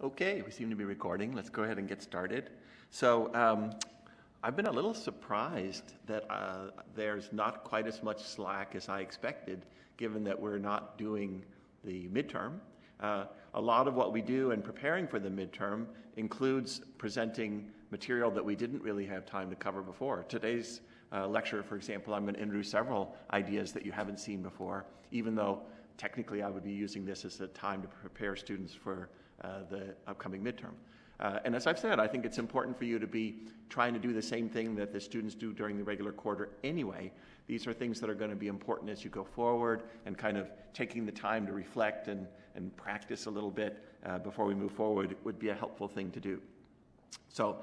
Okay, we seem to be recording. Let's go ahead and get started. So I've been a little surprised that there's not quite as much slack as I expected, given that we're not doing the midterm. A lot of what we do in preparing for the midterm includes presenting material that we didn't really have time to cover before. Today's lecture, for example, I'm going to introduce several ideas that you haven't seen before, even though technically I would be using this as a time to prepare students for the upcoming midterm. And as I've said, I think it's important for you to be trying to do the same thing that the students do during the regular quarter anyway. These are things that are going to be important as you go forward, and kind of taking the time to reflect and practice a little bit before we move forward would be a helpful thing to do. So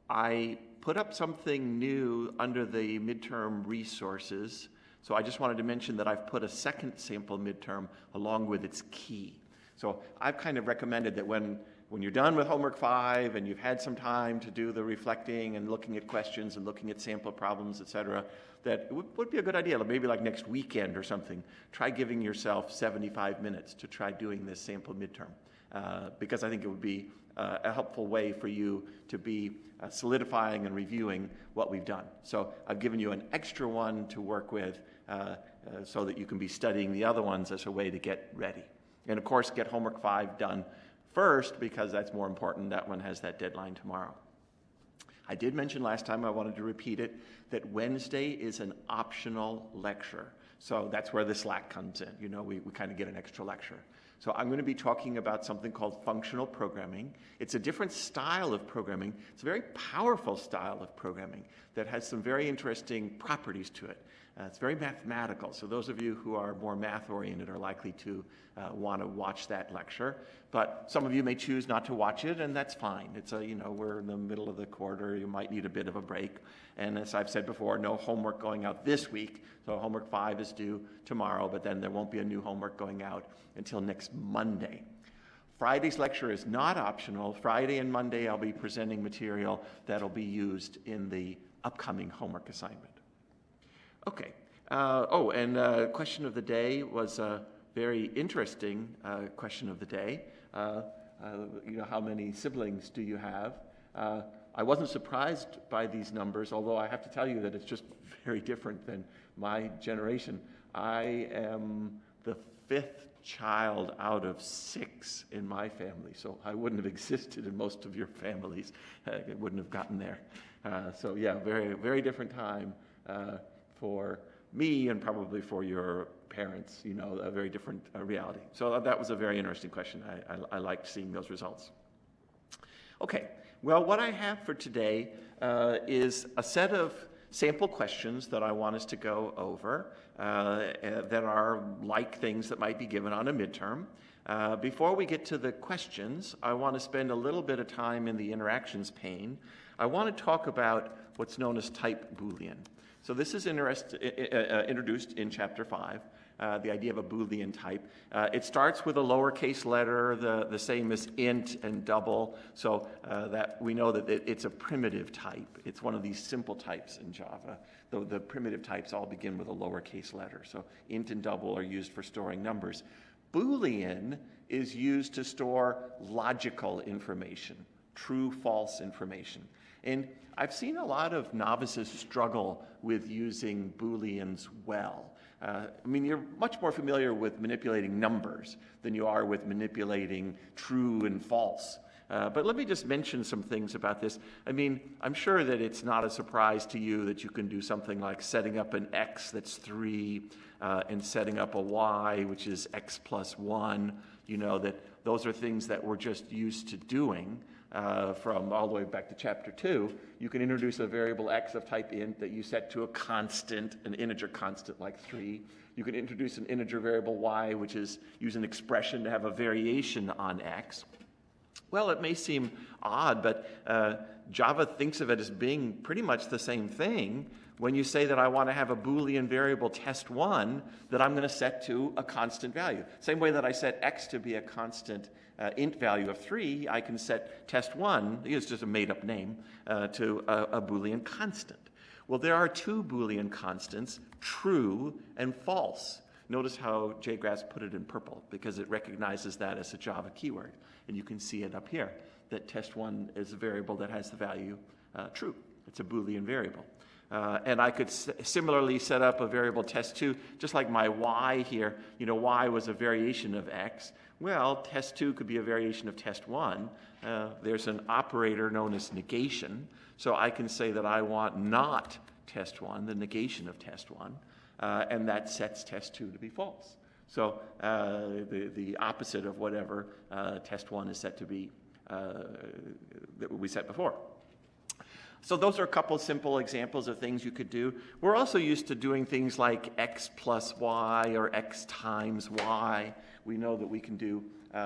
I put up something new under the midterm resources. So I just wanted to mention that I've put a second sample midterm along with its key. So I've kind of recommended that when you're done with homework 5 and you've had some time to do the reflecting and looking at questions and looking at sample problems, etc., that it would be a good idea, maybe like next weekend or something, try giving yourself 75 minutes to try doing this sample midterm. Because I think it would be a helpful way for you to be solidifying and reviewing what we've done. So I've given you an extra one to work with so that you can be studying the other ones as a way to get ready. And of course, get homework 5 done first, because that's more important. That one has that deadline tomorrow. I did mention last time, I wanted to repeat it, that Wednesday is an optional lecture. So that's where the slack comes in. You know, we kind of get an extra lecture. So I'm going to be talking about something called functional programming. It's a different style of programming. It's a very powerful style of programming that has some very interesting properties to it. It's very mathematical, so those of you who are more math-oriented are likely to want to watch that lecture. But some of you may choose not to watch it, and that's fine. It's we're in the middle of the quarter. You might need a bit of a break. And as I've said before, no homework going out this week. So homework 5 is due tomorrow, but then there won't be a new homework going out until next Monday. Friday's lecture is not optional. Friday and Monday I'll be presenting material that'll be used in the upcoming homework assignment. Okay. Question of the day was a very interesting question of the day. How many siblings do you have? I wasn't surprised by these numbers, although I have to tell you that it's just very different than my generation. I am the 5th child out of 6 in my family, so I wouldn't have existed in most of your families. It wouldn't have gotten there. So yeah, very, very different time for me and probably for your parents, a very different reality. So that was a very interesting question. I liked seeing those results. Okay, well, what I have for today is a set of sample questions that I want us to go over that are like things that might be given on a midterm. Before we get to the questions, I want to spend a little bit of time in the interactions pane. I want to talk about what's known as type Boolean. So this is introduced in Chapter 5, the idea of a Boolean type. It starts with a lowercase letter, the same as int and double, so that we know that it's a primitive type. It's one of these simple types in Java. The primitive types all begin with a lowercase letter, so int and double are used for storing numbers. Boolean is used to store logical information, true, false information. And I've seen a lot of novices struggle with using Booleans well. You're much more familiar with manipulating numbers than you are with manipulating true and false. But let me just mention some things about this. I'm sure that it's not a surprise to you that you can do something like setting up an x that's 3 and setting up a y, which is x plus 1. That those are things that we're just used to doing. From all the way back to Chapter 2, you can introduce a variable x of type int that you set to a constant, an integer constant like 3. You can introduce an integer variable y, which is use an expression to have a variation on x. Well, it may seem odd, but Java thinks of it as being pretty much the same thing when you say that I want to have a Boolean variable test1 that I'm going to set to a constant value. Same way that I set x to be a constant int value of 3, I can set test1, it's just a made-up name, to a Boolean constant. Well, there are 2 Boolean constants, true and false. notice how JGraphs put it in purple because it recognizes that as a Java keyword. And you can see it up here, that test1 is a variable that has the value true. It's a Boolean variable. And I could similarly set up a variable test2, just like my y here. Y was a variation of x. Well, test2 could be a variation of test1. There's an operator known as negation. So I can say that I want not test1, the negation of test1, and that sets test2 to be false. So the opposite of whatever test1 is set to be that we set before. So those are a couple of simple examples of things you could do. We're also used to doing things like x plus y or x times y. We know that we can do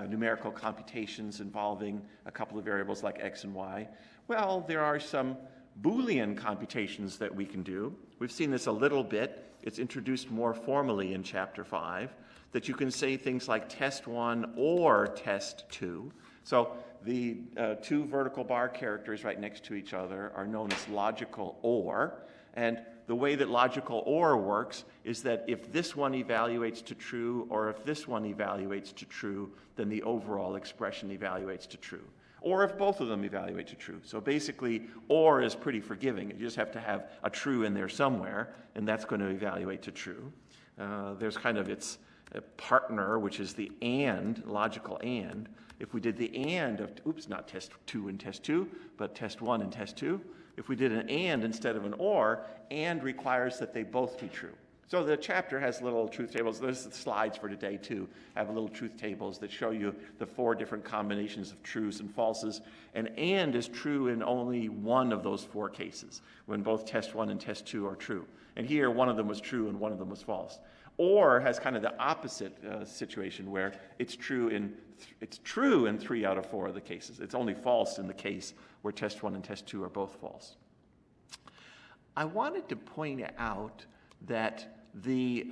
numerical computations involving a couple of variables like x and y. Well, there are some Boolean computations that we can do. We've seen this a little bit. It's introduced more formally in Chapter 5, that you can say things like test1 or test2. So the two vertical bar characters right next to each other are known as logical OR. And the way that logical OR works is that if this one evaluates to true or if this one evaluates to true, then the overall expression evaluates to true. Or if both of them evaluate to true. So basically, OR is pretty forgiving. You just have to have a true in there somewhere, and that's going to evaluate to true. There's kind of its partner, which is the AND, logical AND. If we did the AND of, not test2 and test2, but test1 and test2, if we did an AND instead of an OR, AND requires that they both be true. So the chapter has little truth tables. There's the slides for today, too, have little truth tables that show you the 4 different combinations of trues and falses. And is true in only one of those 4 cases, when both test1 and test2 are true. And here, one of them was true and one of them was false. Or has kind of the opposite situation where it's true in 3 out of 4 of the cases. It's only false in the case where test1 and test2 are both false. I wanted to point out that the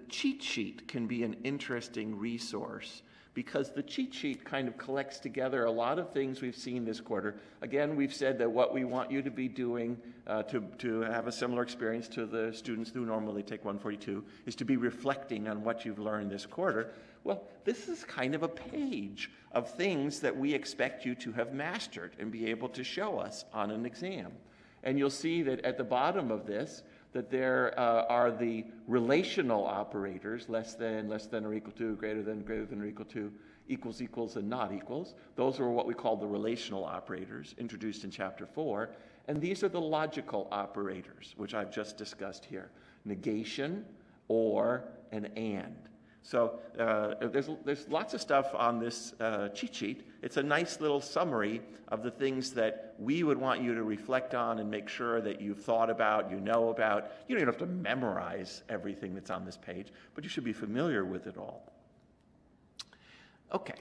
cheat sheet can be an interesting resource because the cheat sheet kind of collects together a lot of things we've seen this quarter. Again, we've said that what we want you to be doing to have a similar experience to the students who normally take 142 is to be reflecting on what you've learned this quarter. Well, this is kind of a page of things that we expect you to have mastered and be able to show us on an exam. And you'll see that at the bottom of this, that there are the relational operators, less than or equal to, greater than or equal to, equals, and not equals. Those are what we call the relational operators, introduced in Chapter 4. And these are the logical operators, which I've just discussed here. Negation, or, and. So there's lots of stuff on this cheat sheet. It's a nice little summary of the things that we would want you to reflect on and make sure that you've thought about, you know about. You don't even have to memorize everything that's on this page, but you should be familiar with it all. Okay.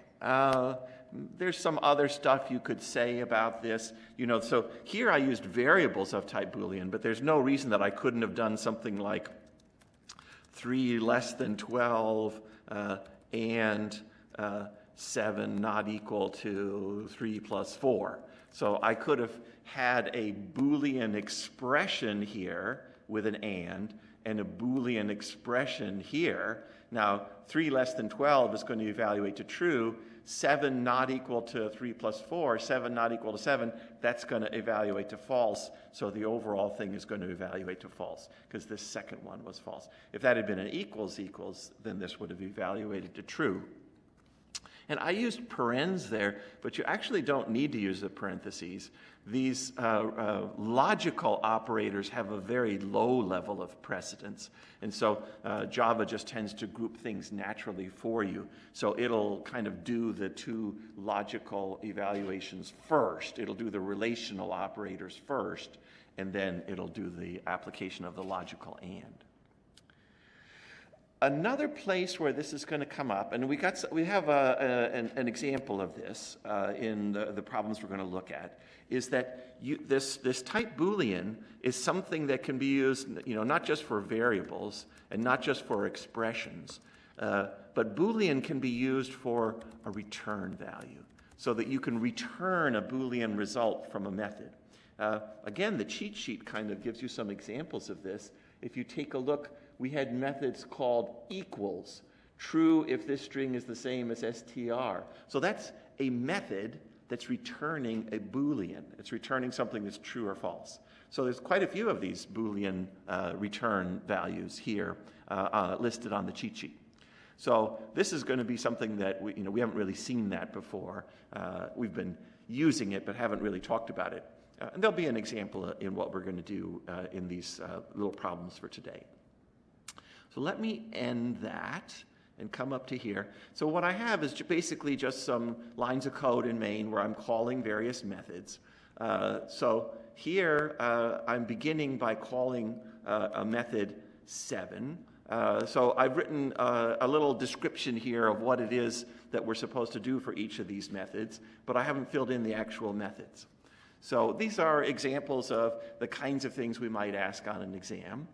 There's some other stuff you could say about this. So here I used variables of type Boolean, but there's no reason that I couldn't have done something like 3 less than 12 and 7 not equal to 3 plus 4. So I could have had a Boolean expression here with an and a Boolean expression here. Now, 3 less than 12 is going to evaluate to true. 7 not equal to 3 plus 4, 7 not equal to 7, that's going to evaluate to false. So the overall thing is going to evaluate to false because this second one was false. If that had been an equals, then this would have evaluated to true. And I used parens there, but you actually don't need to use the parentheses. These logical operators have a very low level of precedence. And so Java just tends to group things naturally for you. So it'll kind of do the 2 logical evaluations first. It'll do the relational operators first, and then it'll do the application of the logical and. Another place where this is going to come up, and we have an example of this in the problems we're going to look at, is that this type Boolean is something that can be used, not just for variables and not just for expressions, but Boolean can be used for a return value, so that you can return a Boolean result from a method. Again, the cheat sheet kind of gives you some examples of this. If you take a look, we had methods called equals, true if this string is the same as str. So that's a method that's returning a Boolean. It's returning something that's true or false. So there's quite a few of these Boolean return values here listed on the cheat sheet. So this is going to be something that we haven't really seen that before. We've been using it but haven't really talked about it. And there'll be an example in what we're going to do in these little problems for today. So let me end that and come up to here. So what I have is basically just some lines of code in main where I'm calling various methods. So here I'm beginning by calling a method 7. So I've written a little description here of what it is that we're supposed to do for each of these methods, but I haven't filled in the actual methods. So these are examples of the kinds of things we might ask on an exam.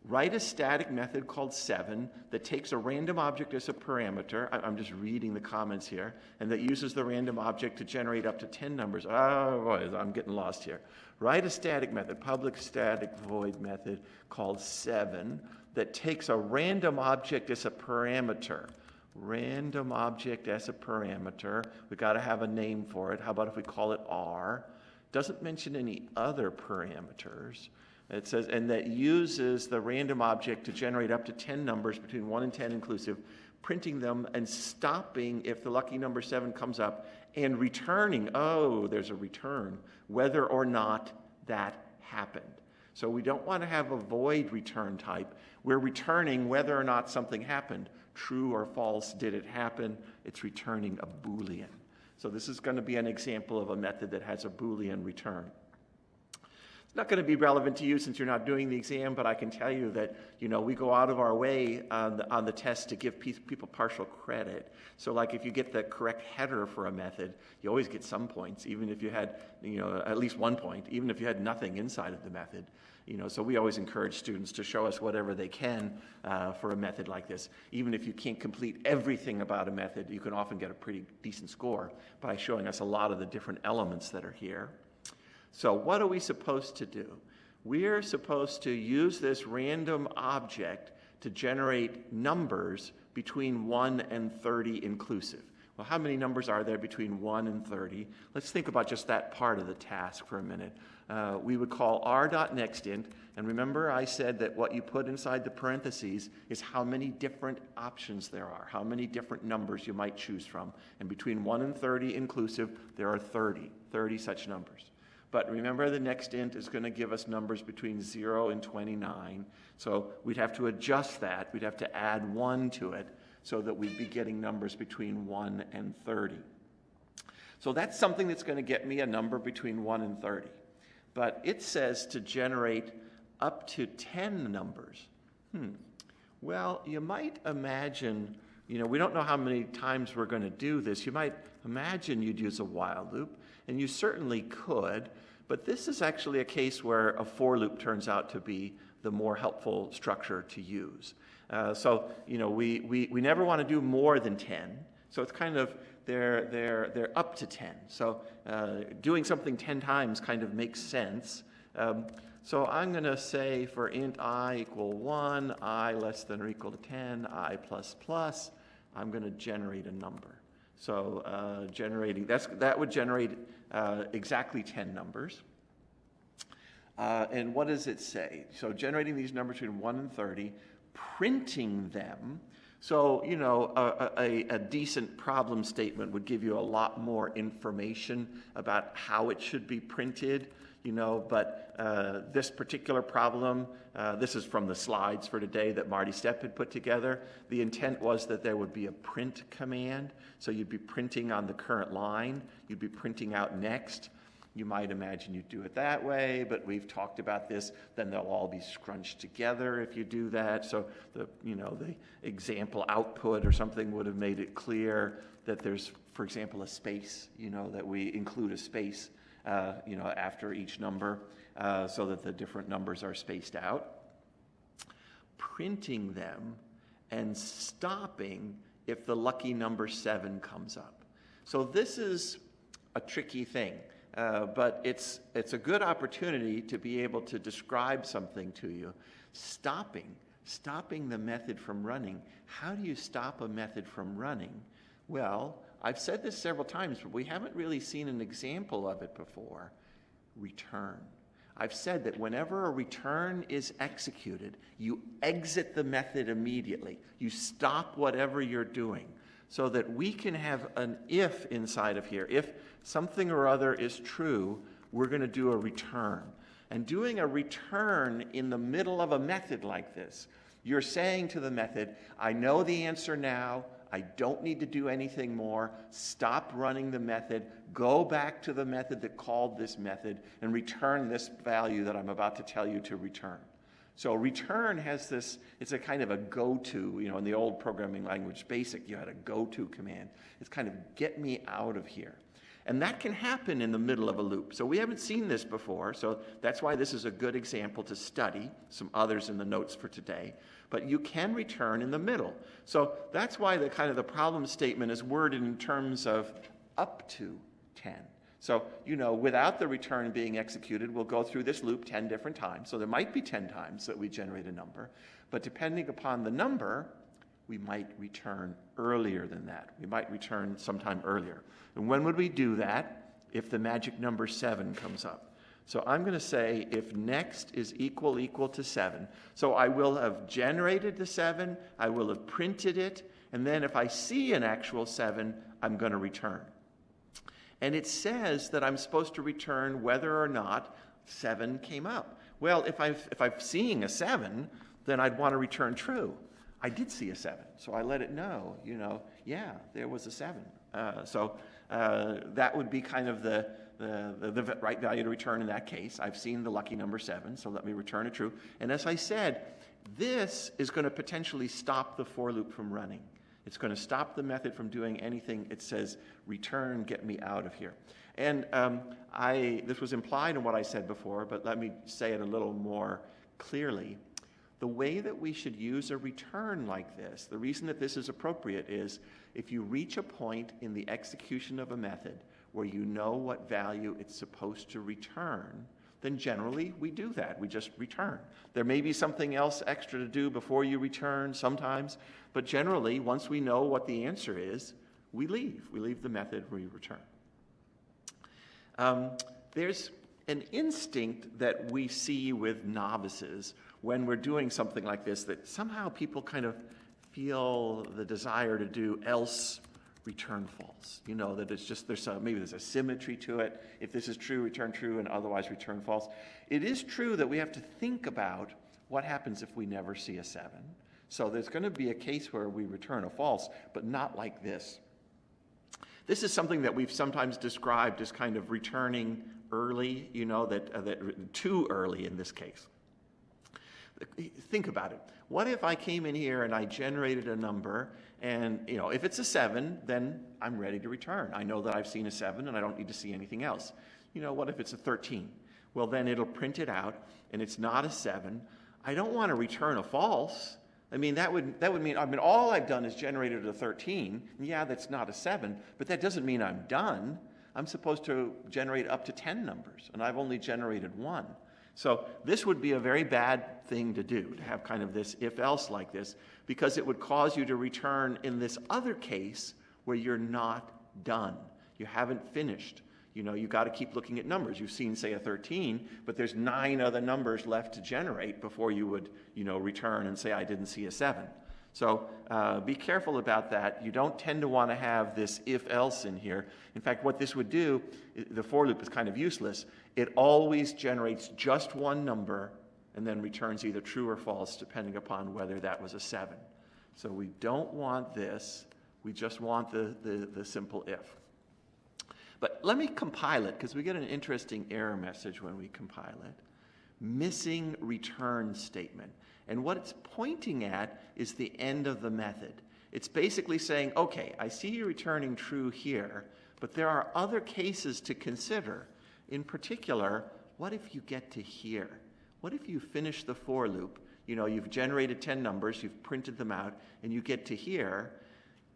Write a static method called 7 that takes a random object as a parameter. I'm just reading the comments here. And that uses the random object to generate up to 10 numbers. Oh, boy, I'm getting lost here. Write a static method, public static void method called 7 that takes a random object as a parameter. Random object as a parameter. We've got to have a name for it. How about if we call it R? Doesn't mention any other parameters. It says, and that uses the random object to generate up to 10 numbers between 1 and 10 inclusive, printing them and stopping if the lucky number 7 comes up, and returning, oh, there's a return, whether or not that happened. So we don't want to have a void return type. We're returning whether or not something happened. True or false, did it happen? It's returning a Boolean. So this is going to be an example of a method that has a Boolean return. It's not going to be relevant to you since you're not doing the exam, but I can tell you that we go out of our way on the test to give people partial credit. So like if you get the correct header for a method, you always get some points, even if you had at least 1 point, even if you had nothing inside of the method. So we always encourage students to show us whatever they can for a method like this. Even if you can't complete everything about a method, you can often get a pretty decent score by showing us a lot of the different elements that are here. So what are we supposed to do? We're supposed to use this random object to generate numbers between 1 and 30 inclusive. Well, how many numbers are there between 1 and 30? Let's think about just that part of the task for a minute. We would call r.nextInt, and remember I said that what you put inside the parentheses is how many different options there are, how many different numbers you might choose from. And between 1 and 30 inclusive, there are 30 such numbers. But remember, the next int is going to give us numbers between 0 and 29. So we'd have to adjust that. We'd have to add 1 to it so that we'd be getting numbers between 1 and 30. So that's something that's going to get me a number between 1 and 30. But it says to generate up to 10 numbers. Well, you might imagine, we don't know how many times we're going to do this. You might imagine you'd use a while loop, and you certainly could, but this is actually a case where a for loop turns out to be the more helpful structure to use. So we never want to do more than 10. So it's kind of, they're up to 10. So doing something 10 times kind of makes sense. So I'm going to say for int I equal 1, I less than or equal to 10, I plus plus, I'm going to generate a number. So that would generate exactly 10 numbers. And what does it say? So generating these numbers between 1 and 30, printing them. So, a decent problem statement would give you a lot more information about how it should be printed, but this particular problem, this is from the slides for today that Marty Stepp had put together. The intent was that there would be a print command. So you'd be printing on the current line. You'd be printing out next. You might imagine you'd do it that way, but we've talked about this. Then they'll all be scrunched together if you do that. So the example output or something would have made it clear that there's, for example, a space, that we include a space, after each number so that the different numbers are spaced out. Printing them and stopping if the lucky number 7 comes up. So this is a tricky thing. But it's a good opportunity to be able to describe something to you. Stopping Stopping the method from running. How do you stop a method from running? Well, I've said this several times, but we haven't really seen an example of it before. Return. I've said that whenever a return is executed, you exit the method immediately. You stop whatever you're doing so that we can have an if inside of here. If something or other is true, we're going to do a return. And doing a return in the middle of a method like this, you're saying to the method, I know the answer now. I don't need to do anything more. Stop running the method. Go back to the method that called this method and return this value that I'm about to tell you to return. So return has this, it's a kind of a go-to, in the old programming language, BASIC, you had a go-to command. It's kind of get me out of here. And that can happen in the middle of a loop. So we haven't seen this before, so that's why this is a good example to study, some others in the notes for today. But you can return in the middle. So that's why the problem statement is worded in terms of up to 10. So, without the return being executed, we'll go through this loop 10 different times. So there might be 10 times that we generate a number. But depending upon the number, we might return earlier than that. We might return sometime earlier. And when would we do that? If the magic number 7 comes up. So I'm going to say if next is equal to 7. So I will have generated the 7, I will have printed it, and then if I see an actual 7, I'm going to return. And it says that I'm supposed to return whether or not 7 came up. Well, if I'm seeing a 7, then I'd want to return true. I did see a 7, so I let it know, yeah, there was a 7. So that would be kind of the right value to return in that case. I've seen the lucky number 7, so let me return a true. And as I said, this is going to potentially stop the for loop from running. It's going to stop the method from doing anything. It says, return, get me out of here. And this was implied in what I said before, but let me say it a little more clearly. The way that we should use a return like this, the reason that this is appropriate is if you reach a point in the execution of a method where you know what value it's supposed to return, then generally we do that. We just return. There may be something else extra to do before you return sometimes, but generally, once we know what the answer is, we leave. We leave the method, we return. There's an instinct that we see with novices when we're doing something like this that somehow people kind of feel the desire to do else return false. That it's just, maybe there's a symmetry to it. If this is true, return true, and otherwise return false. It is true that we have to think about what happens if we never see a 7. So there's going to be a case where we return a false, but not like this. This is something that we've sometimes described as kind of returning early, that too early in this case. Think about it. What if I came in here and I generated a number and, if it's a 7, then I'm ready to return. I know that I've seen a 7 and I don't need to see anything else. What if it's a 13? Well, then it'll print it out and it's not a 7. I don't want to return a false. That would mean, all I've done is generated a 13. Yeah, that's not a 7, but that doesn't mean I'm done. I'm supposed to generate up to 10 numbers, and I've only generated 1. So this would be a very bad thing to do, to have kind of this if-else like this, because it would cause you to return in this other case where you're not done. You haven't finished. You've got to keep looking at numbers. You've seen, say, a 13, but there's 9 other numbers left to generate before you would, return and say, I didn't see a 7. So be careful about that. You don't tend to want to have this if-else in here. In fact, what this would do, the for loop is kind of useless. It always generates just one number and then returns either true or false, depending upon whether that was a 7. So we don't want this. We just want the simple if. But let me compile it, because we get an interesting error message when we compile it. Missing return statement. And what it's pointing at is the end of the method. It's basically saying, okay, I see you returning true here, but there are other cases to consider. In particular, what if you get to here? What if you finish the for loop? You've generated 10 numbers, you've printed them out, and you get to here.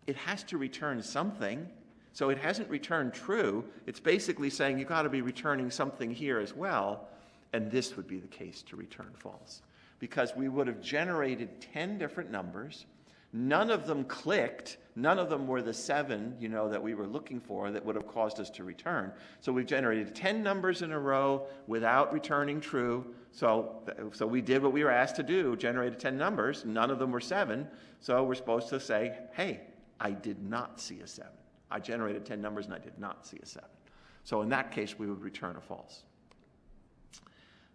It has to return something. So it hasn't returned true. It's basically saying you've got to be returning something here as well, and this would be the case to return false. because we would have generated 10 different numbers. None of them clicked. None of them were the 7, that we were looking for that would have caused us to return. So we've generated 10 numbers in a row without returning true. So we did what we were asked to do, generated 10 numbers. None of them were 7. So we're supposed to say, hey, I did not see a 7. I generated 10 numbers and I did not see a 7. So in that case, we would return a false.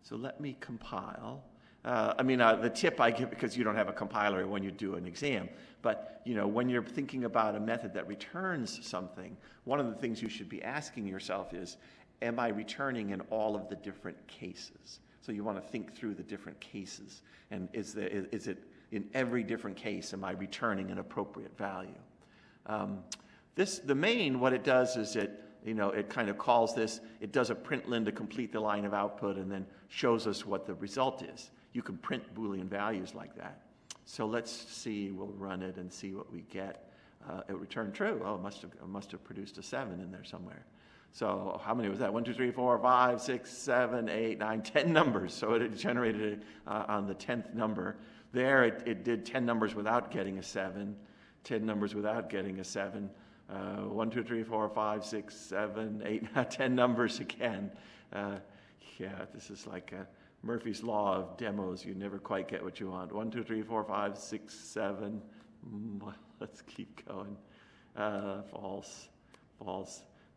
So let me compile. The tip I give, because you don't have a compiler when you do an exam, but when you're thinking about a method that returns something, one of the things you should be asking yourself is, am I returning in all of the different cases? So you want to think through the different cases, and is it in every different case, am I returning an appropriate value? The main, what it does is it kind of calls this, it does a println to complete the line of output and then shows us what the result is. You can print Boolean values like that. So let's see, we'll run it and see what we get. It returned true. Oh, it must have produced a 7 in there somewhere. So how many was that? 1, 2, 3, 4, 5, 6, 7, 8, 9, 10 numbers. So it generated on the 10th number. There it did 10 numbers without getting a 7, 10 numbers without getting a 7. 1, 2, 3, 4, 5, 6, 7, 8, 10 numbers again. This is like Murphy's Law of demos. You never quite get what you want. 1, 2, 3, 4, 5, 6, 7. Let's keep going. False.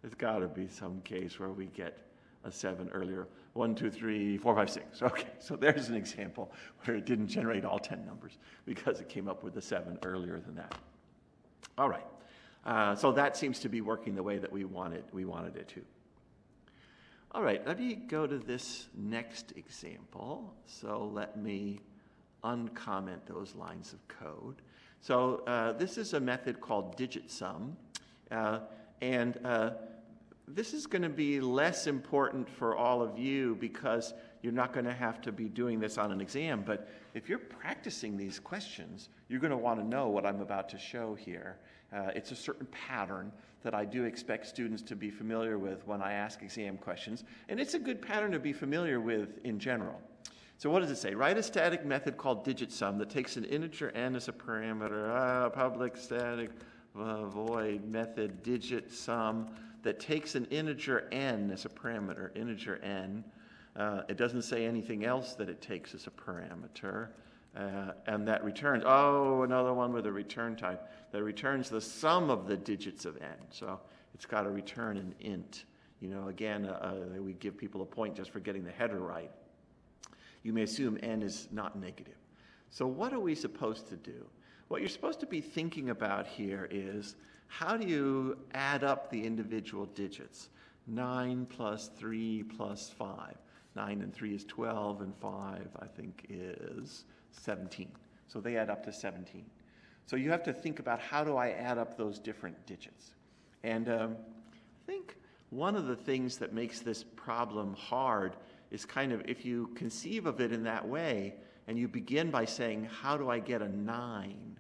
There's got to be some case where we get a 7 earlier. 1, 2, 3, 4, 5, 6. Okay, so there's an example where it didn't generate all 10 numbers because it came up with a 7 earlier than that. All right. So that seems to be working the way that we wanted it to. All right, let me go to this next example. So let me uncomment those lines of code. So this is a method called digit sum. And this is going to be less important for all of you because you're not going to have to be doing this on an exam. But if you're practicing these questions, you're going to want to know what I'm about to show here. It's a certain pattern that I do expect students to be familiar with when I ask exam questions. And it's a good pattern to be familiar with in general. So what does it say? Write a static method called digit sum that takes an integer n as a parameter. Public static void method digit sum that takes an integer n as a parameter. Integer n. It doesn't say anything else that it takes as a parameter. And that returns, another one with a return type, that returns the sum of the digits of n. So it's got to return an int. Again, we give people a point just for getting the header right. You may assume n is not negative. So what are we supposed to do? What you're supposed to be thinking about here is, how do you add up the individual digits? 9 plus 3 plus 5. 9 and 3 is 12, and 5, I think, is 17. So they add up to 17. So you have to think about, how do I add up those different digits? And I think one of the things that makes this problem hard is kind of, if you conceive of it in that way, and you begin by saying, how do I get a 9?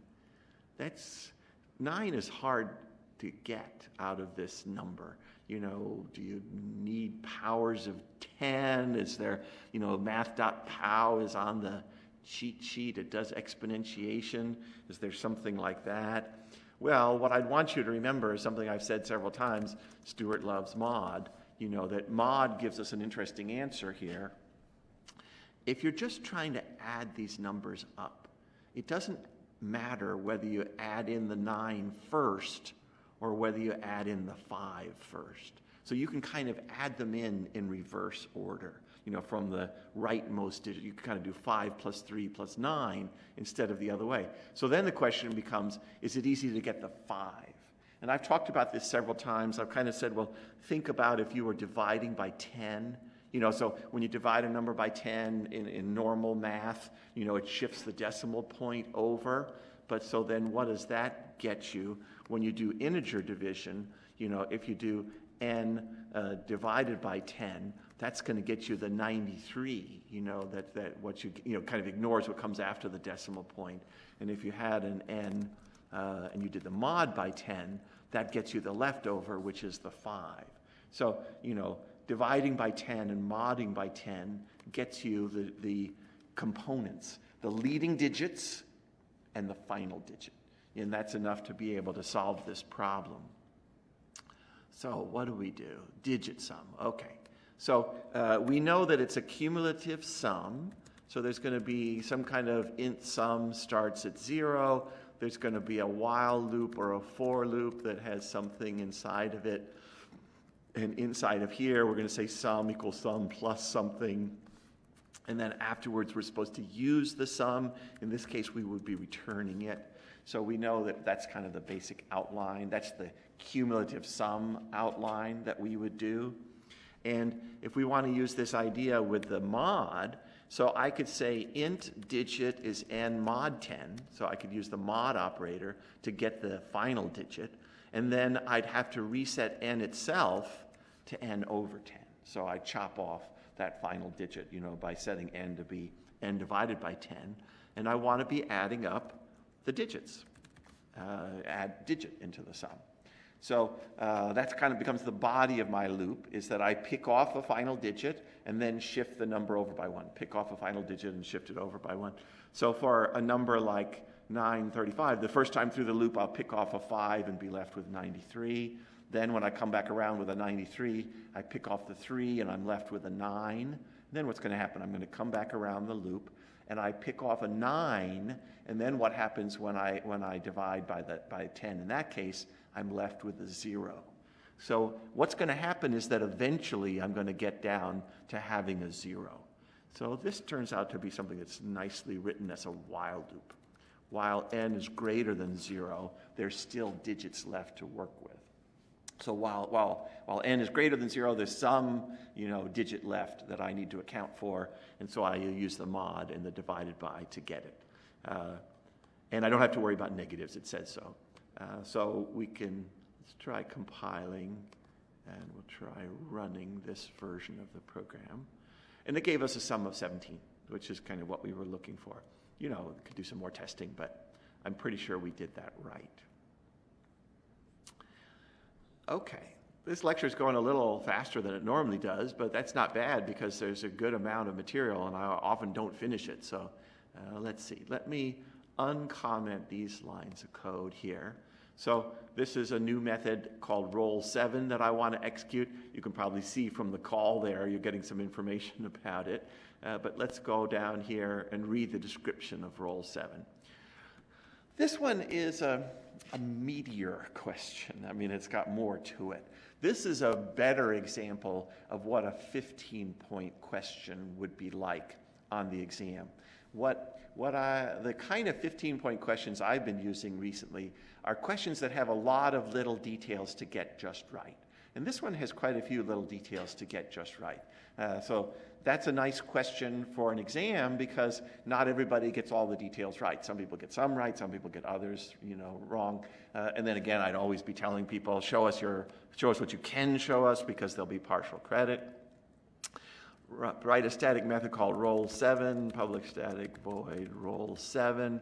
9 is hard to get out of this number. Do you need powers of 10? Is there, math.pow is on the cheat sheet. It does exponentiation. Is there something like that? Well, what I'd want you to remember is something I've said several times. Stuart loves mod. That mod gives us an interesting answer here. If you're just trying to add these numbers up, it doesn't matter whether you add in the 9 first or whether you add in the 5 first. So you can kind of add them in reverse order. From the rightmost digit, you can kind of do 5 plus 3 plus 9 instead of the other way. So then the question becomes, is it easy to get the 5? And I've talked about this several times. I've kind of said, well, think about if you were dividing by 10. So when you divide a number by 10 in normal math, it shifts the decimal point over. But so then what does that get you when you do integer division? If you do n divided by 10, that's going to get you the 93. That what you kind of ignores what comes after the decimal point. And if you had an n and you did the mod by 10, that gets you the leftover, which is the 5. So dividing by 10 and modding by 10 gets you the components, the leading digits and the final digit. And that's enough to be able to solve this problem. So what do? Digit sum. Okay. So we know that it's a cumulative sum. So there's going to be some kind of int sum starts at 0. There's going to be a while loop or a for loop that has something inside of it. And inside of here, we're going to say sum equals sum plus something. And then afterwards, we're supposed to use the sum. In this case, we would be returning it. So we know that that's kind of the basic outline. That's the cumulative sum outline that we would do. And if we want to use this idea with the mod, so I could say int digit is n mod 10. So I could use the mod operator to get the final digit. And then I'd have to reset n itself to n over 10. So I chop off that final digit, by setting n to be n divided by 10. And I want to be adding up the digits, add digit into the sum. So that kind of becomes the body of my loop, is that I pick off a final digit and then shift the number over by 1. Pick off a final digit and shift it over by 1. So for a number like 935, the first time through the loop, I'll pick off a 5 and be left with 93. Then when I come back around with a 93, I pick off the 3 and I'm left with a 9. Then what's going to happen? I'm going to come back around the loop and I pick off a 9, and then what happens when I divide by 10? In that case, I'm left with a 0. So what's going to happen is that eventually I'm going to get down to having a 0. So this turns out to be something that's nicely written as a while loop. While n is greater than 0, there's still digits left to work with. So while n is greater than 0, there's some digit left that I need to account for, and so I use the mod and the divided by to get it. And I don't have to worry about negatives, it says so. So let's try compiling, and we'll try running this version of the program. And it gave us a sum of 17, which is kind of what we were looking for. We could do some more testing, but I'm pretty sure we did that right. Okay, this lecture is going a little faster than it normally does, but that's not bad because there's a good amount of material and I often don't finish it. So let's see. Let me uncomment these lines of code here. So this is a new method called roll7 that I want to execute. You can probably see from the call there, you're getting some information about it. But let's go down here and read the description of roll7. This one is a meatier question. I mean, it's got more to it. This is a better example of what a 15-point question would be like on the exam. The kind of 15-point questions I've been using recently are questions that have a lot of little details to get just right. And this one has quite a few little details to get just right. So that's a nice question for an exam because not everybody gets all the details right. Some people get some right, some people get others, wrong. And then again, I'd always be telling people, show us what you can show us because there'll be partial credit. Write a static method called roll7, public static void roll7.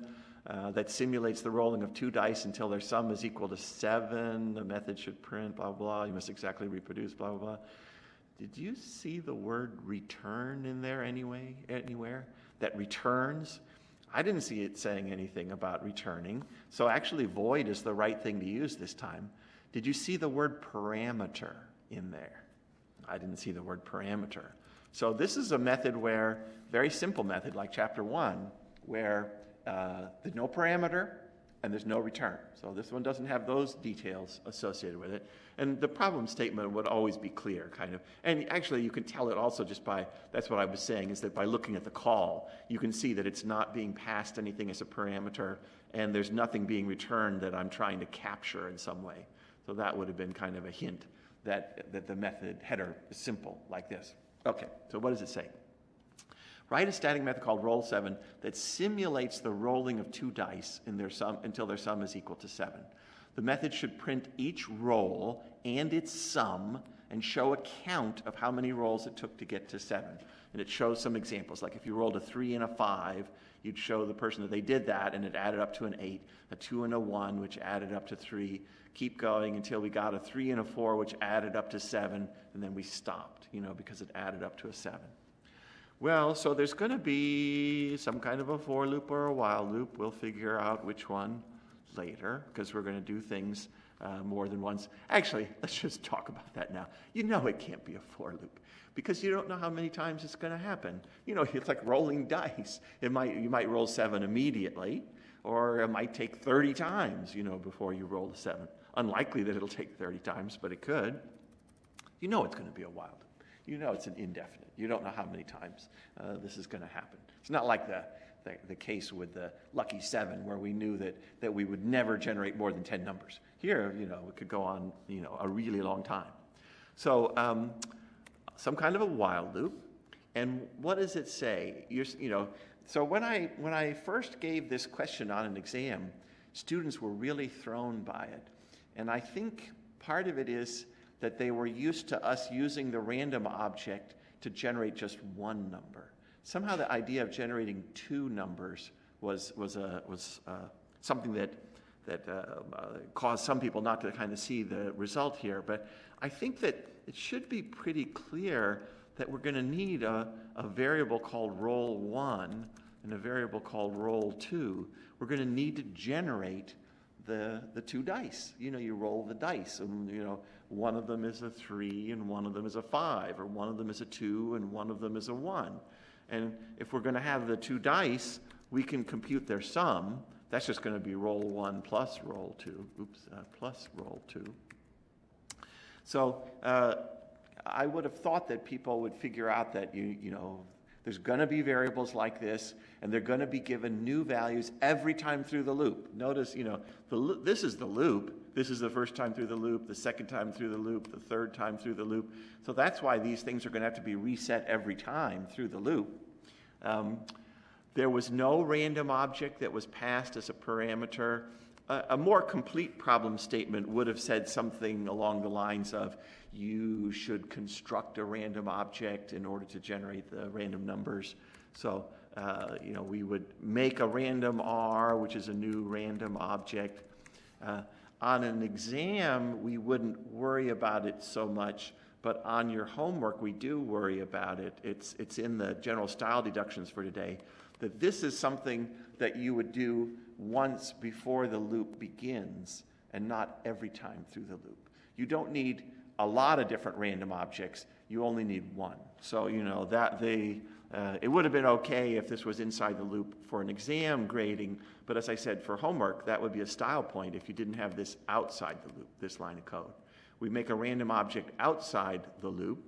That simulates the rolling of 2 dice until their sum is equal to 7. The method should print, blah, blah, blah. You must exactly reproduce, blah, blah, blah. Did you see the word return in there anywhere? That returns? I didn't see it saying anything about returning. So actually void is the right thing to use this time. Did you see the word parameter in there? I didn't see the word parameter. So this is a method very simple method like chapter 1, where there's no parameter and there's no return. So this one doesn't have those details associated with it. And the problem statement would always be clear, kind of. And actually, you can tell it also just by, that's what I was saying, is that by looking at the call, you can see that it's not being passed anything as a parameter, and there's nothing being returned that I'm trying to capture in some way. So that would have been kind of a hint that the method header is simple, like this. Okay, so what does it say? Write a static method called roll7 that simulates the rolling of 2 dice in their sum until their sum is equal to 7. The method should print each roll and its sum and show a count of how many rolls it took to get to 7. And it shows some examples, like if you rolled a 3 and a 5, you'd show the person that they did that and it added up to an 8, a 2 and a 1, which added up to 3. Keep going until we got a 3 and a 4, which added up to 7, and then we stopped, because it added up to a 7. Well, so there's going to be some kind of a for loop or a while loop. We'll figure out which one later, because we're going to do things more than once. Actually, let's just talk about that now. You know it can't be a for loop, because you don't know how many times it's going to happen. You know, it's like rolling dice. You might roll 7 immediately, or it might take 30 times, you know, before you roll the 7. Unlikely that it'll take 30 times, but it could. You know it's going to be a while loop. You know it's an indefinite. You don't know how many times this is going to happen. It's not like the case with the lucky 7, where we knew that we would never generate more than 10 numbers. Here, you know, it could go on, you know, a really long time. So some kind of a while loop. And what does it say? You know, so when I first gave this question on an exam, students were really thrown by it. And I think part of it is that they were used to us using the random object to generate just one number. Somehow the idea of generating 2 numbers was something that caused some people not to kind of see the result here. But I think that it should be pretty clear that we're going to need a variable called roll1 and a variable called roll2. We're going to need to generate the 2 dice. You know, you roll the dice, and you know, one of them is a 3 and one of them is a 5, or one of them is a 2 and one of them is a 1. And if we're going to have the 2 dice, we can compute their sum. That's just going to be roll 1 plus roll 2. Plus roll 2. So I would have thought that people would figure out that you know, there's going to be variables like this, and they're going to be given new values every time through the loop. Notice, you know, this is the loop. This is the first time through the loop, the second time through the loop, the third time through the loop. So that's why these things are going to have to be reset every time through the loop. There was no random object that was passed as a parameter. A more complete problem statement would have said something along the lines of, you should construct a random object in order to generate the random numbers. So, you know, we would make a random R, which is a new random object. On an exam, we wouldn't worry about it so much, but on your homework, we do worry about it. It's in the general style deductions for today, that this is something that you would do once before the loop begins and not every time through the loop. You don't need a lot of different random objects. You only need one. So, you know, it would have been okay if this was inside the loop for an exam grading, but as I said, for homework, that would be a style point if you didn't have this outside the loop, this line of code. We make a random object outside the loop.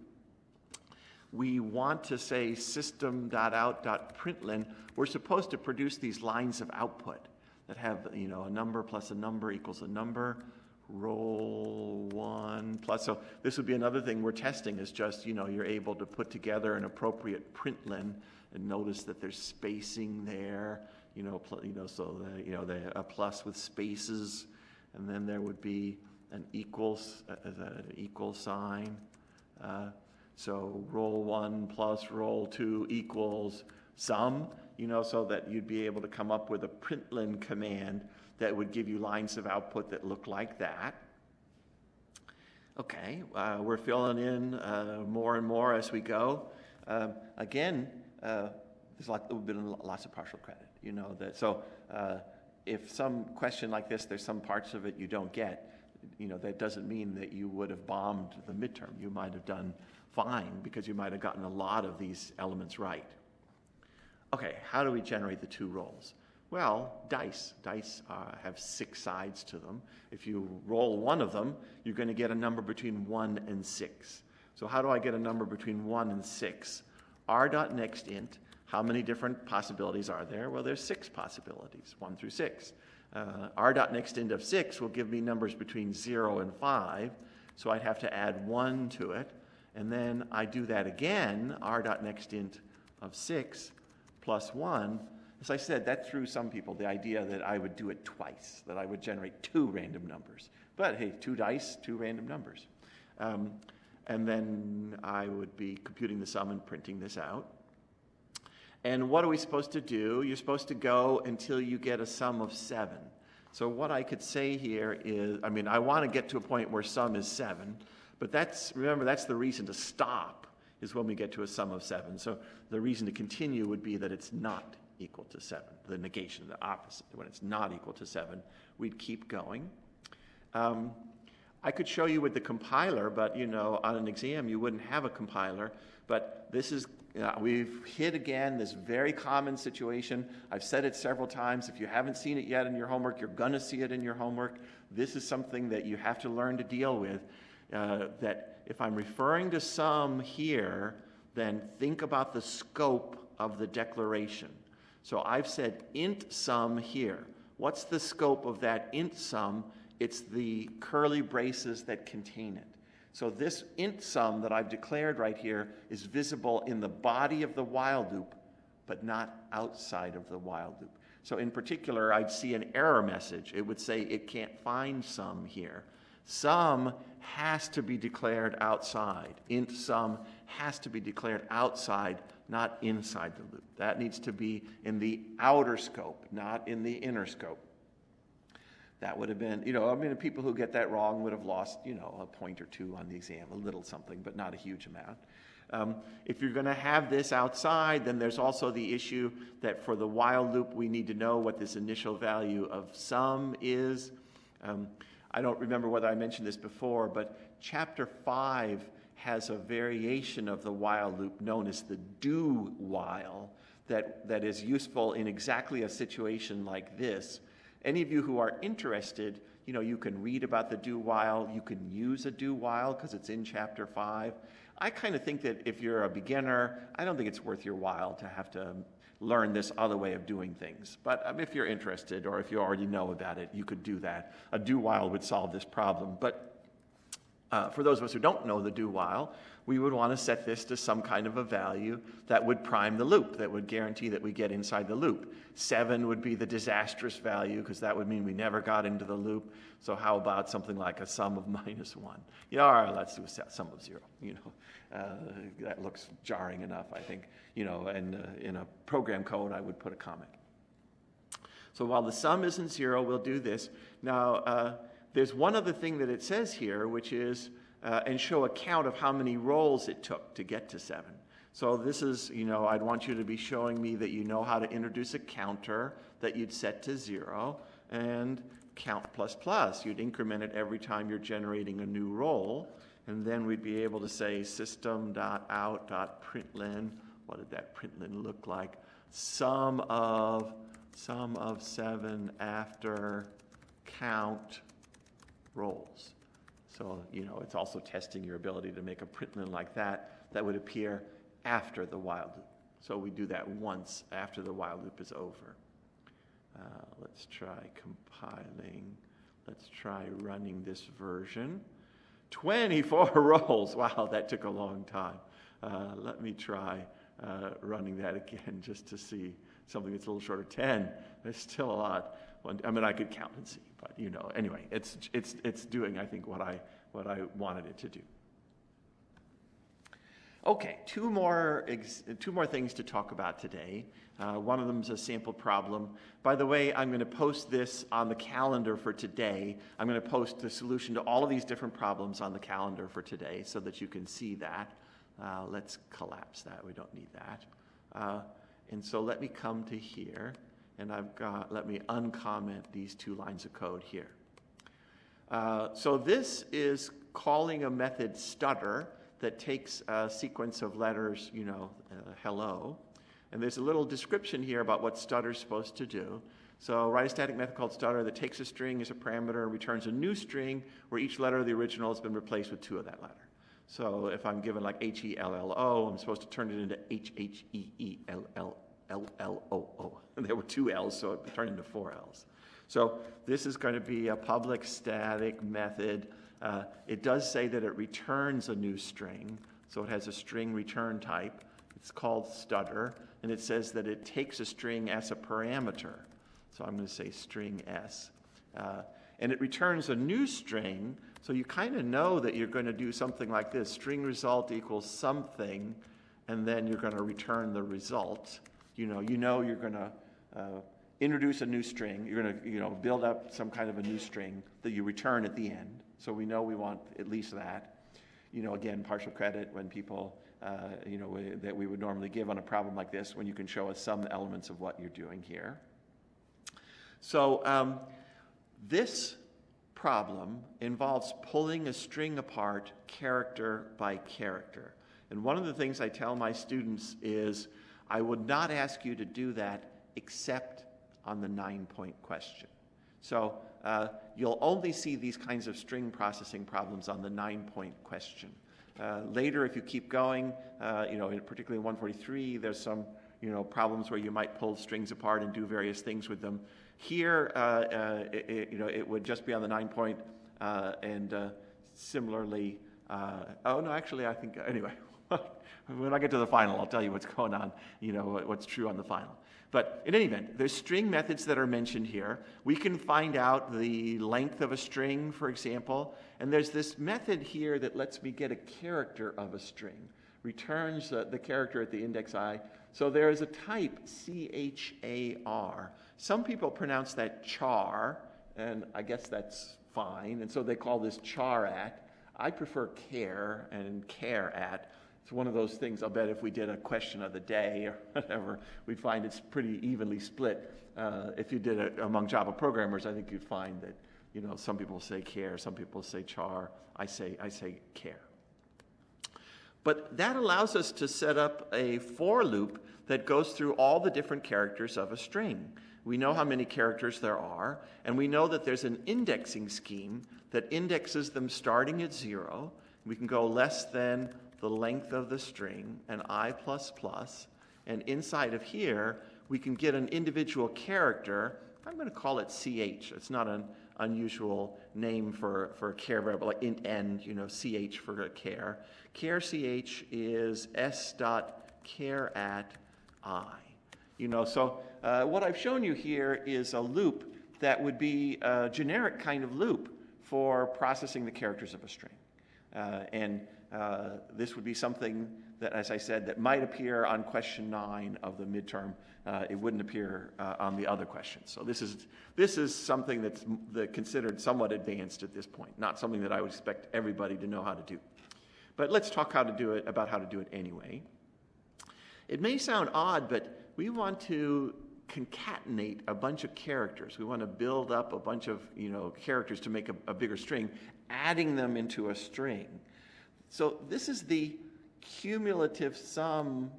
We want to say system.out.println. We're supposed to produce these lines of output that have, you know, a number plus a number equals a number, roll 1 plus. So this would be another thing we're testing, is just, you know, you're able to put together an appropriate println, and notice that there's spacing there, so a plus with spaces, and then there would be an equal sign. So roll 1 plus roll 2 equals sum, you know, so that you'd be able to come up with a println command that would give you lines of output that look like that. Okay, we're filling in more and more as we go. Again, there's been lots of partial credit, you know, that. So if some question like this, there's some parts of it you don't get, you know, that doesn't mean that you would have bombed the midterm. You might have done fine because you might have gotten a lot of these elements right. Okay, how do we generate the 2 rolls? Well, dice. Dice have 6 sides to them. If you roll one of them, you're going to get a number between 1 and 6. So how do I get a number between 1 and 6? r.nextInt, how many different possibilities are there? Well, there's 6 possibilities, 1 through 6. r.nextInt of 6 will give me numbers between 0 and 5, so I'd have to add 1 to it. And then I do that again, r.nextInt of 6 plus 1. As I said, that threw some people the idea that I would do it twice, that I would generate 2 random numbers. But hey, 2 dice, 2 random numbers. And then I would be computing the sum and printing this out. And what are we supposed to do? You're supposed to go until you get a sum of 7. So what I could say here is, I mean, I want to get to a point where sum is 7, but remember, that's the reason to stop, is when we get to a sum of 7. So the reason to continue would be that it's not equal to 7. The negation, the opposite. When it's not equal to 7, we'd keep going. I could show you with the compiler, but on an exam you wouldn't have a compiler. But this is, we've hit again this very common situation. I've said it several times. If you haven't seen it yet in your homework, you're going to see it in your homework. This is something that you have to learn to deal with. That if I'm referring to sum here, then think about the scope of the declaration. So I've said int sum here. What's the scope of that int sum? It's the curly braces that contain it. So this int sum that I've declared right here is visible in the body of the while loop, but not outside of the while loop. So in particular, I'd see an error message. It would say it can't find sum here. Sum has to be declared outside. Int sum has to be declared outside, not inside the loop. That needs to be in the outer scope, not in the inner scope. That would have been, people who get that wrong would have lost, a point or two on the exam, a little something, but not a huge amount. If you're going to have this outside, then there's also the issue that for the while loop, we need to know what this initial value of sum is. I don't remember whether I mentioned this before, but chapter 5 has a variation of the while loop known as the do while that is useful in exactly a situation like this. Any of you who are interested, you can read about the do while. You can use a do while because it's in chapter 5. I kind of think that if you're a beginner, I don't think it's worth your while to have to learn this other way of doing things. But if you're interested or if you already know about it, you could do that. A do while would solve this problem. But for those of us who don't know the do while, we would want to set this to some kind of a value that would prime the loop, that would guarantee that we get inside the loop. 7 would be the disastrous value because that would mean we never got into the loop. So how about something like a sum of -1? All right, let's do a sum of 0. That looks jarring enough, I think. And in a program code, I would put a comment. So while the sum isn't 0, we'll do this. Now, there's one other thing that it says here, which is, and show a count of how many rolls it took to get to 7. So this is, I'd want you to be showing me that you know how to introduce a counter that you'd set to 0, and count plus plus. You'd increment it every time you're generating a new roll, and then we'd be able to say system.out.println. What did that println look like? Sum of 7 after count rolls. So, it's also testing your ability to make a println like that would appear after the while loop. So we do that once after the while loop is over. Let's try compiling. Let's try running this version. 24 rolls. Wow, that took a long time. Let me try running that again just to see something that's a little shorter. 10. There's still a lot. I could count and see, but anyway, it's doing, I think, what I wanted it to do. Okay, two more things to talk about today. One of them is a sample problem. By the way, I'm going to post this on the calendar for today. I'm going to post the solution to all of these different problems on the calendar for today so that you can see that. Let's collapse that. We don't need that. And so let me come to here. And let me uncomment these 2 lines of code here. So this is calling a method stutter that takes a sequence of letters, hello. And there's a little description here about what stutter's supposed to do. So write a static method called stutter that takes a string as a parameter and returns a new string where each letter of the original has been replaced with 2 of that letter. So if I'm given like HELLO, I'm supposed to turn it into HHEELLO. There were 2 L's, so it turned into 4 L's. So this is going to be a public static method. It does say that it returns a new string, so it has a string return type. It's called stutter, and it says that it takes a string as a parameter. So I'm going to say string S. And it returns a new string, so you kind of know that you're going to do something like this. String result equals something, and then you're going to return the result. You're going to introduce a new string. You're going to build up some kind of a new string that you return at the end. So we know we want at least that. Again, partial credit when people that we would normally give on a problem like this when you can show us some elements of what you're doing here. So this problem involves pulling a string apart character by character. And one of the things I tell my students is I would not ask you to do that except on the 9-point question. So you'll only see these kinds of string processing problems on the 9-point question. Later, if you keep going, particularly in 143, there's some problems where you might pull strings apart and do various things with them. Here, it would just be on the 9-point, and similarly, I think, anyway, when I get to the final, I'll tell you what's going on, what's true on the final. But in any event, there's string methods that are mentioned here. We can find out the length of a string, for example, and there's this method here that lets me get a character of a string, returns the character at the index I. So there is a type, char. Some people pronounce that char, and I guess that's fine, and so they call this char at. I prefer care and care at. It's one of those things, I'll bet if we did a question of the day or whatever, we'd find it's pretty evenly split. If you did it among Java programmers, I think you'd find that, some people say care, some people say char, I say care. But that allows us to set up a for loop that goes through all the different characters of a string. We know how many characters there are, and we know that there's an indexing scheme that indexes them starting at 0. We can go less than the length of the string, and I++, and inside of here, we can get an individual character. I'm going to call it ch. It's not an unusual name for a char variable, like int n, ch for a char. Char ch is s.char at I. So what I've shown you here is a loop that would be a generic kind of loop for processing the characters of a string. This would be something that, as I said, that might appear on question 9 of the midterm. It wouldn't appear on the other questions. So this is something that's considered somewhat advanced at this point, not something that I would expect everybody to know how to do. But let's talk about how to do it anyway. It may sound odd, but we want to concatenate a bunch of characters. We want to build up a bunch of characters to make a bigger string, adding them into a string. So this is the cumulative sum,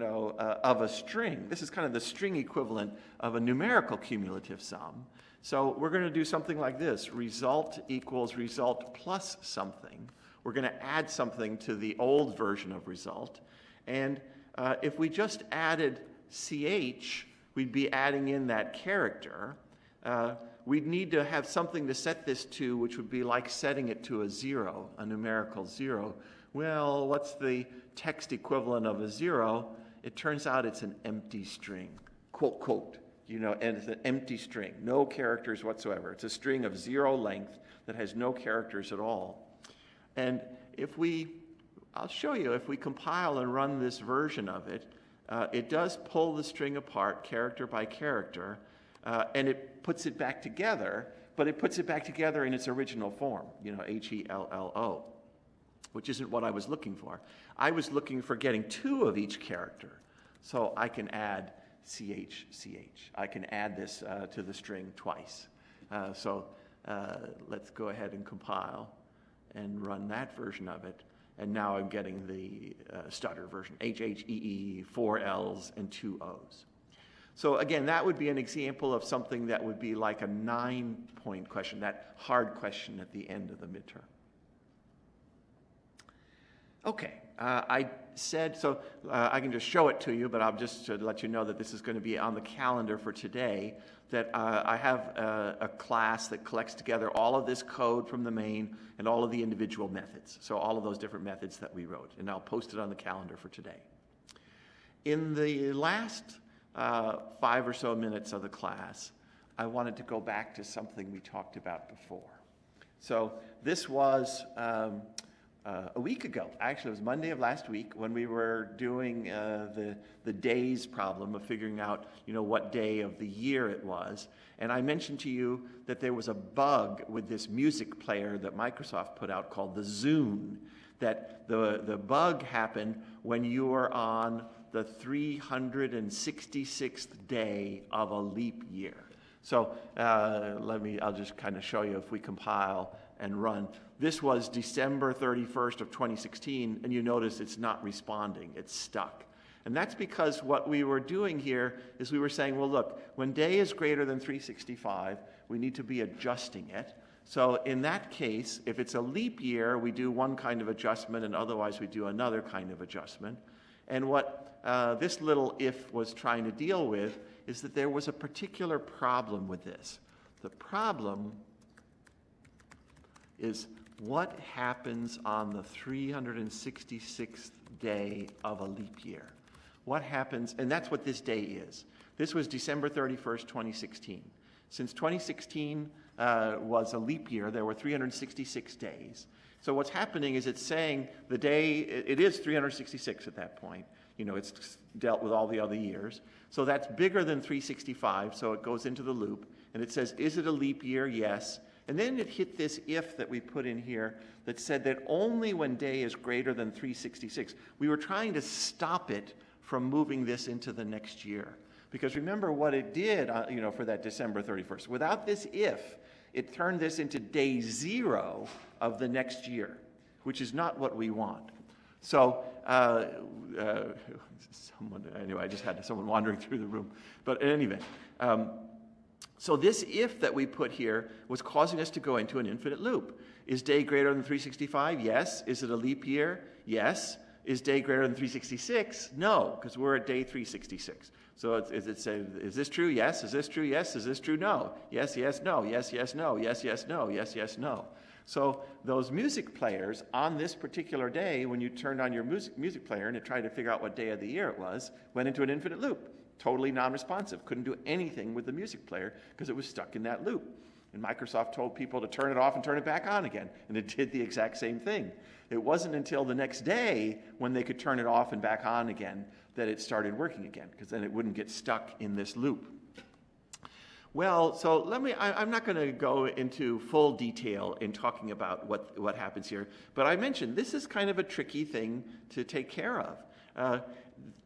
of a string. This is kind of the string equivalent of a numerical cumulative sum. So we're going to do something like this. Result equals result plus something. We're going to add something to the old version of result. And if we just added ch, we'd be adding in that character. We'd need to have something to set this to, which would be like setting it to a 0, a numerical 0. Well, what's the text equivalent of a 0? It turns out it's an empty string, quote, quote, and it's an empty string, no characters whatsoever. It's a string of 0 length that has no characters at all. And I'll show you, if we compile and run this version of it, it does pull the string apart character by character, and it puts it back together, but it puts it back together in its original form, HELLO, which isn't what I was looking for. I was looking for getting 2 of each character, so I can add CH. I can add this to the string twice. So let's go ahead and compile and run that version of it. And now I'm getting the stutter version, HHEE, 4 L's and 2 O's. So again, that would be an example of something that would be like a 9-point question, that hard question at the end of the midterm. Okay, I said, so I can just show it to you, but I'll just let you know that this is going to be on the calendar for today, that I have a class that collects together all of this code from the main and all of the individual methods. So all of those different methods that we wrote, and I'll post it on the calendar for today. In the last 5 or so minutes of the class, I wanted to go back to something we talked about before. So this was a week ago. Actually, it was Monday of last week when we were doing the days problem of figuring out, what day of the year it was. And I mentioned to you that there was a bug with this music player that Microsoft put out called the Zune that the bug happened when you were on the 366th day of a leap year. So I'll just kind of show you if we compile and run. This was December 31st of 2016, and you notice it's not responding, it's stuck. And that's because what we were doing here is we were saying, well, look, when day is greater than 365, we need to be adjusting it. So in that case, if it's a leap year, we do one kind of adjustment, and otherwise we do another kind of adjustment. And what this little if was trying to deal with is that there was a particular problem with this. The problem is what happens on the 366th day of a leap year. What happens, and that's what this day is. This was December 31st, 2016. Since 2016 was a leap year, there were 366 days. So what's happening is it's saying the day, it is 366 at that point. You know, it's dealt with all the other years. So that's bigger than 365, so it goes into the loop. And it says, is it a leap year? Yes. And then it hit this if that we put in here that said that only when day is greater than 366. We were trying to stop it from moving this into the next year. Because remember what it did, for that December 31st. Without this if, it turned this into day 0 of the next year, which is not what we want. So, anyway, I just had someone wandering through the room. But in any event, so this if that we put here was causing us to go into an infinite loop. Is day greater than 365? Yes. Is it a leap year? Yes. Is day greater than 366? No, because we're at day 366. So is this true? Yes. Is this true? Yes. Is this true? No. Yes, yes, no. Yes, yes, no. Yes, yes, no. Yes, yes, no. So those music players on this particular day, when you turned on your music player and it tried to figure out what day of the year it was, went into an infinite loop. Totally non-responsive. Couldn't do anything with the music player because it was stuck in that loop. And Microsoft told people to turn it off and turn it back on again. And it did the exact same thing. It wasn't until the next day when they could turn it off and back on again that it started working again, because then it wouldn't get stuck in this loop. Well, so I'm not going to go into full detail in talking about what happens here, but I mentioned this is kind of a tricky thing to take care of.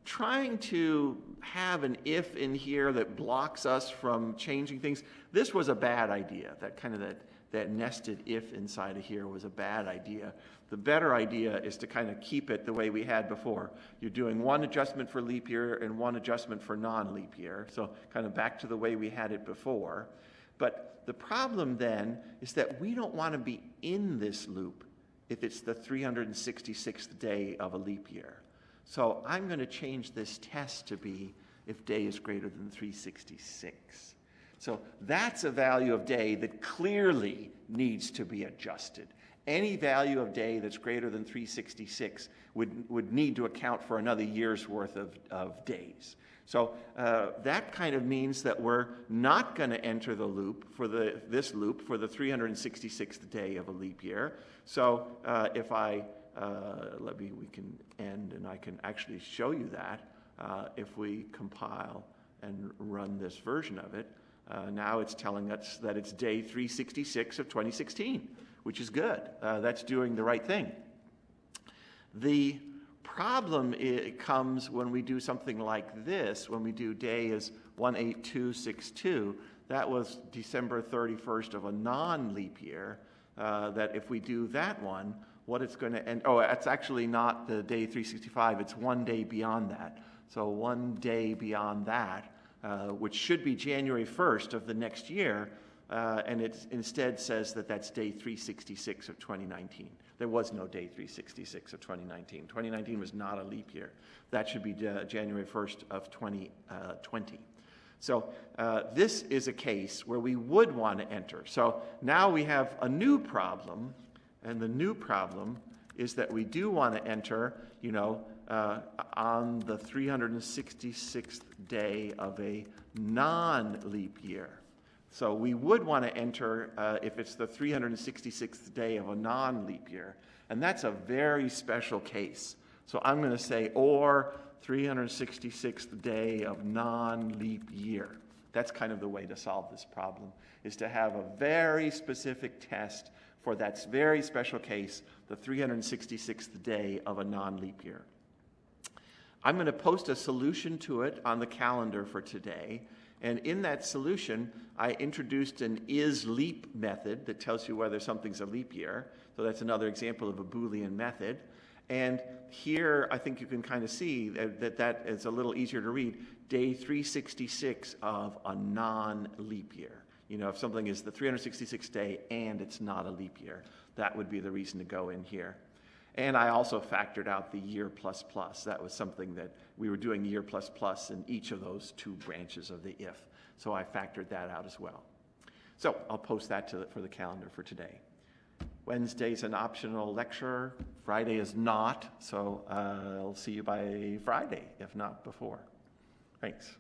Trying to have an if in here that blocks us from changing things, this was a bad idea. That nested if inside of here was a bad idea. The better idea is to kind of keep it the way we had before. You're doing one adjustment for leap year and one adjustment for non-leap year. So kind of back to the way we had it before. But the problem then is that we don't want to be in this loop if it's the 366th day of a leap year. So I'm going to change this test to be if day is greater than 366. So that's a value of day that clearly needs to be adjusted. Any value of day that's greater than 366 would need to account for another year's worth of days. So that kind of means that we're not going to enter the loop for this loop for the 366th day of a leap year. So if we can end and I can actually show you that if we compile and run this version of it. Now it's telling us that it's day 366 of 2016, which is good. That's doing the right thing. The problem comes when we do something like this, when we do day is 18262. That was December 31st of a non-leap year. That if we do that one, what it's going to end, it's actually not the day 365, it's one day beyond that. So one day beyond that, which should be January 1st of the next year, and it instead says that that's day 366 of 2019. There was no day 366 of 2019. 2019 was not a leap year. That should be January 1st of 2020. So this is a case where we would want to enter. So now we have a new problem, and the new problem is that we do want to enter, on the 366th day of a non-leap year. So we would want to enter if it's the 366th day of a non-leap year. And that's a very special case. So I'm going to say, or 366th day of non-leap year. That's kind of the way to solve this problem, is to have a very specific test for that very special case, the 366th day of a non-leap year. I'm going to post a solution to it on the calendar for today. And in that solution, I introduced an is-leap method that tells you whether something's a leap year. So that's another example of a Boolean method. And here, I think you can kind of see that is a little easier to read. Day 366 of a non-leap year. You know, if something is the 366th day and it's not a leap year, that would be the reason to go in here. And I also factored out the year plus plus. That was something that we were doing year plus plus in each of those two branches of the if. So I factored that out as well. So I'll post that for the calendar for today. Wednesday's an optional lecture. Friday is not. So I'll see you by Friday, if not before. Thanks.